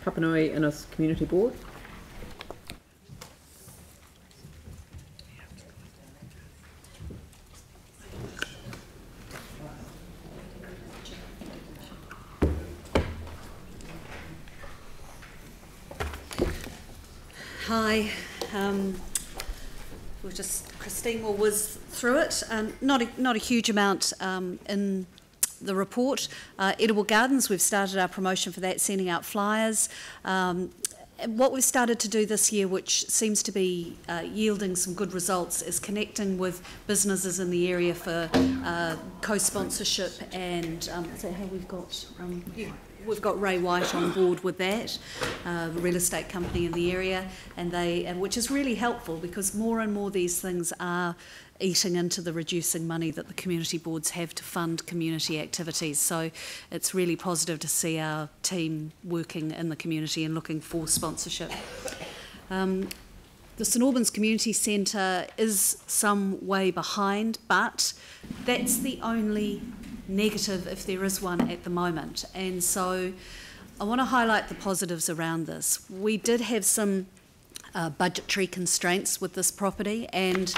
Papanui-Innes Community Board. Hi. Christine will whiz through it. Not a huge amount in the report. Edible Gardens, we've started our promotion for that, sending out flyers. What we've started to do this year, which seems to be yielding some good results, is connecting with businesses in the area for co-sponsorship, and is that how we've got? We've got Ray White on board with that, the real estate company in the area, and which is really helpful because more and more these things are eating into the reducing money that the community boards have to fund community activities. So it's really positive to see our team working in the community and looking for sponsorship. The St Albans Community Centre is some way behind, but that's the only negative, if there is one, at the moment. And so I want to highlight the positives around this. We did have some budgetary constraints with this property, and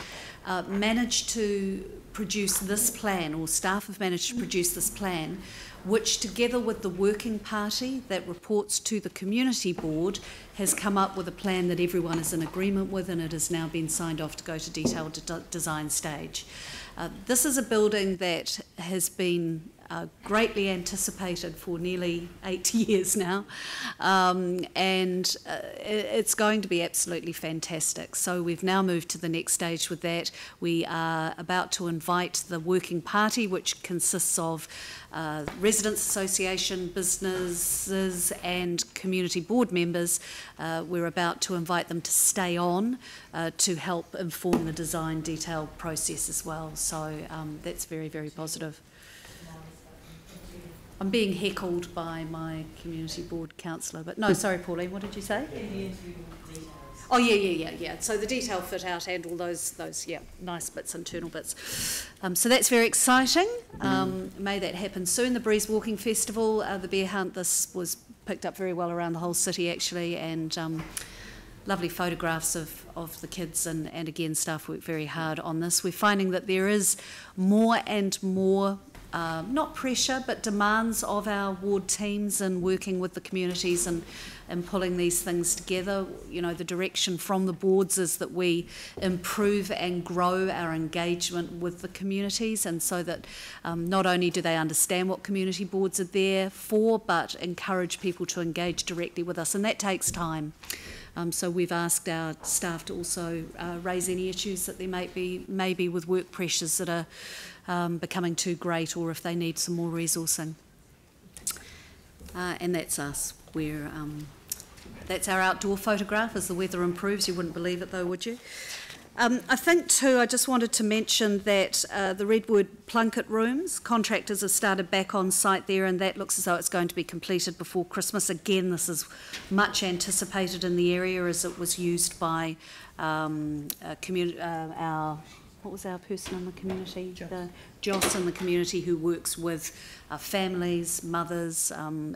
managed to produce this plan, or staff have managed to produce this plan, which together with the working party that reports to the community board has come up with a plan that everyone is in agreement with, and it has now been signed off to go to detailed design stage. This is a building that has been greatly anticipated for nearly 8 years now, and it's going to be absolutely fantastic. So we've now moved to the next stage with that. We are about to invite the working party, which consists of residents association, businesses and community board members. We're about to invite them to stay on to help inform the design detail process as well. So that's very, very positive. I'm being heckled by my community board councillor, but no, sorry, Pauline, what did you say? Oh, yeah. So the detail fit out and all those nice bits, internal bits. So that's very exciting. May that happen soon. The Breeze Walking Festival, the bear hunt, this was picked up very well around the whole city actually, and lovely photographs of the kids, and again, staff work very hard on this. We're finding that there is more and more not pressure, but demands of our ward teams and working with the communities and pulling these things together. You know, the direction from the boards is that we improve and grow our engagement with the communities, and so that not only do they understand what community boards are there for, but encourage people to engage directly with us, and that takes time. So we've asked our staff to also raise any issues that there may be with work pressures that are becoming too great, or if they need some more resourcing. And that's us. That's our outdoor photograph as the weather improves. You wouldn't believe it though, would you? I think too, I just wanted to mention that the Redwood Plunket Rooms, contractors have started back on site there, and that looks as though it's going to be completed before Christmas. Again, this is much anticipated in the area as it was used by what was our person in the community? Joss in the community, who works with families, mothers.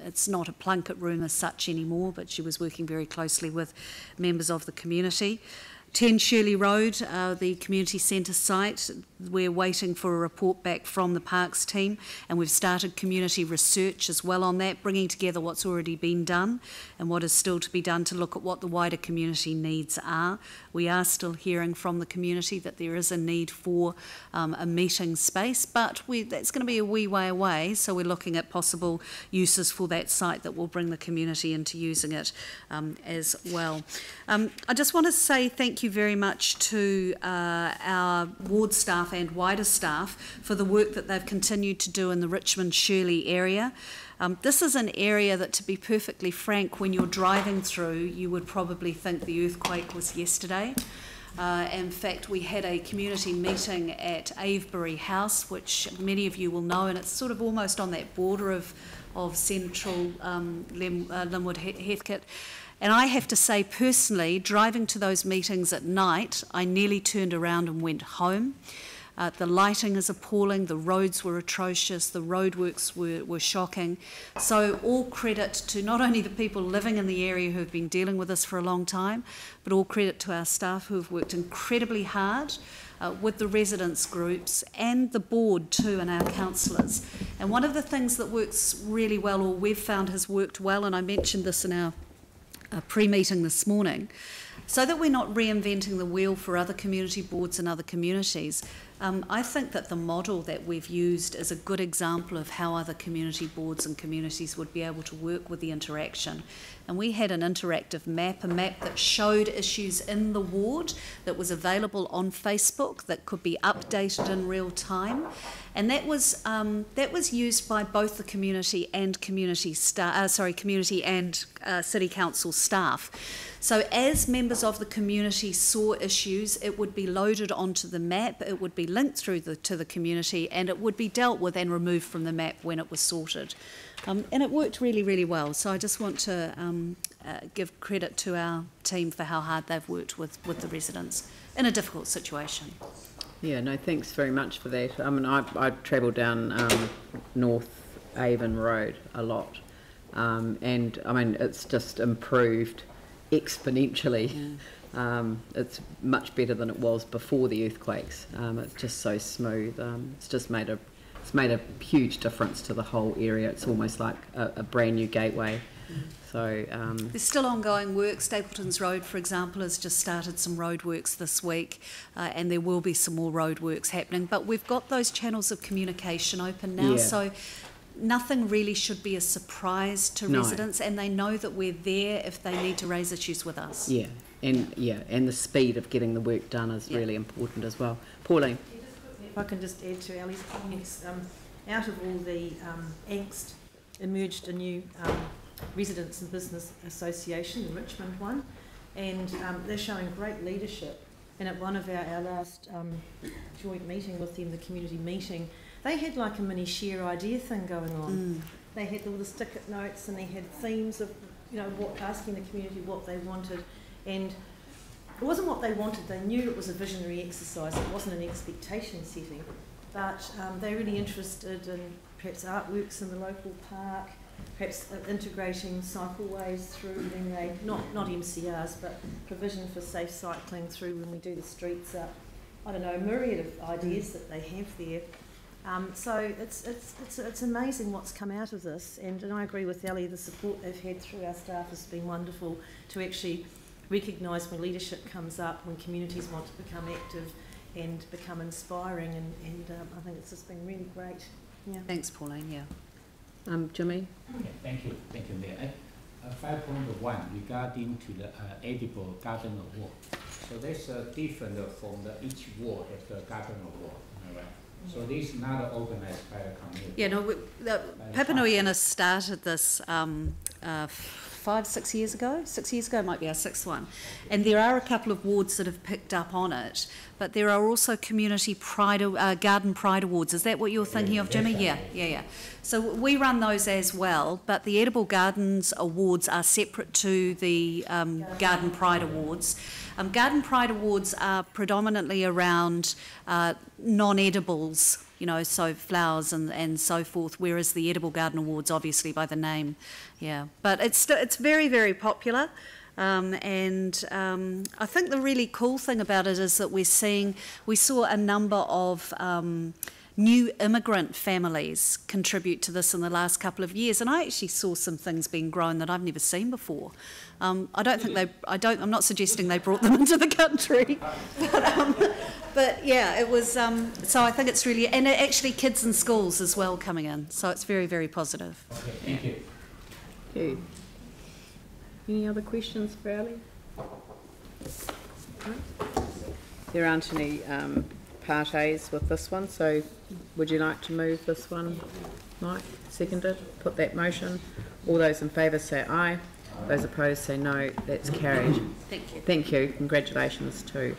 It's not a plunket room as such anymore, but she was working very closely with members of the community. 10 Shirley Road, the community centre site, we're waiting for a report back from the Parks team, and we've started community research as well on that, bringing together what's already been done and what is still to be done to look at what the wider community needs are. We are still hearing from the community that there is a need for a meeting space, but that's going to be a wee way away, so we're looking at possible uses for that site that will bring the community into using it as well. I just want to say thank you very much to our ward staff and wider staff for the work that they've continued to do in the Richmond-Shirley area. This is an area that, to be perfectly frank, when you're driving through, you would probably think the earthquake was yesterday. In fact, we had a community meeting at Avebury House, which many of you will know, and it's sort of almost on that border of central Linwood, Heathcote. And I have to say, personally, driving to those meetings at night, I nearly turned around and went home. The lighting is appalling, the roads were atrocious, the roadworks were shocking. So all credit to not only the people living in the area who have been dealing with this for a long time, but all credit to our staff who have worked incredibly hard with the residents groups and the board too, and our councillors. And one of the things that works really well, or we've found has worked well, and I mentioned this in our pre-meeting this morning, so that we're not reinventing the wheel for other community boards and other communities. I think that the model that we've used is a good example of how other community boards and communities would be able to work with the interaction. And we had an interactive map, a map that showed issues in the ward that was available on Facebook that could be updated in real time. And that was used by both the community and community and city council staff. So as members of the community saw issues, it would be loaded onto the map, it would be linked through to the community, and it would be dealt with and removed from the map when it was sorted. And it worked really, really well. So I just want to give credit to our team for how hard they've worked with the residents in a difficult situation. Yeah, no, thanks very much for that. I mean, I travel down North Avon Road a lot, and I mean, it's just improved exponentially. Yeah. It's much better than it was before the earthquakes. It's just so smooth. It's made a huge difference to the whole area. It's almost like a brand new gateway. So there's still ongoing work. Stapleton's Road, for example, has just started some roadworks this week, and there will be some more roadworks happening. But we've got those channels of communication open now, so nothing really should be a surprise to residents, and they know that we're there if they need to raise issues with us. Yeah, and the speed of getting the work done is really important as well. Pauline. If I can just add to Ali's comments, out of all the angst emerged a new Residents and Business Association, the Richmond one, and they're showing great leadership. And at one of our last joint meeting with them, the community meeting, they had like a mini share idea thing going on. They had all the stick-it notes, and they had themes of, asking the community what they wanted. And it wasn't what they wanted, they knew it was a visionary exercise, it wasn't an expectation setting. But they're really interested in perhaps artworks in the local park, perhaps integrating cycleways through when they, not MCRs, but provision for safe cycling through when we do the streets up. I don't know, a myriad of ideas that they have there. So it's amazing what's come out of this, and I agree with Ali, the support they've had through our staff has been wonderful to actually recognise when leadership comes up, when communities want to become active and become inspiring, and I think it's just been really great. Yeah. Thanks, Pauline. Jimmy? Okay, thank you, Mayor. 5.1 regarding to the edible garden award. So there's different from each ward has the garden award, all right? So this is not organized by the community. Yeah, no, Papanui-Innes started this 5-6 years ago. 6 years ago might be our sixth one. And there are a couple of wards that have picked up on it, but there are also community pride, garden pride awards. Is that what you're thinking of, Jimmy? Yeah. So we run those as well, but the Edible Gardens Awards are separate to the Garden Pride Awards. Garden Pride Awards are predominantly around non-edibles, so flowers and so forth, whereas the Edible Garden Awards, obviously by the name, But it's very, very popular. And I think the really cool thing about it is that we saw a number of new immigrant families contribute to this in the last couple of years, and I actually saw some things being grown that I've never seen before. I'm not suggesting they brought them into the country, but yeah, it was. So I think it's really, and actually kids in schools as well coming in. So it's very, very positive. Okay, thank you. Okay. Any other questions for Ali? There aren't any Part A's with this one, so would you like to move this one, Mike? Seconded. Put that motion. All those in favour say aye. Those opposed say no. That's carried. Thank you. Thank you. Congratulations too.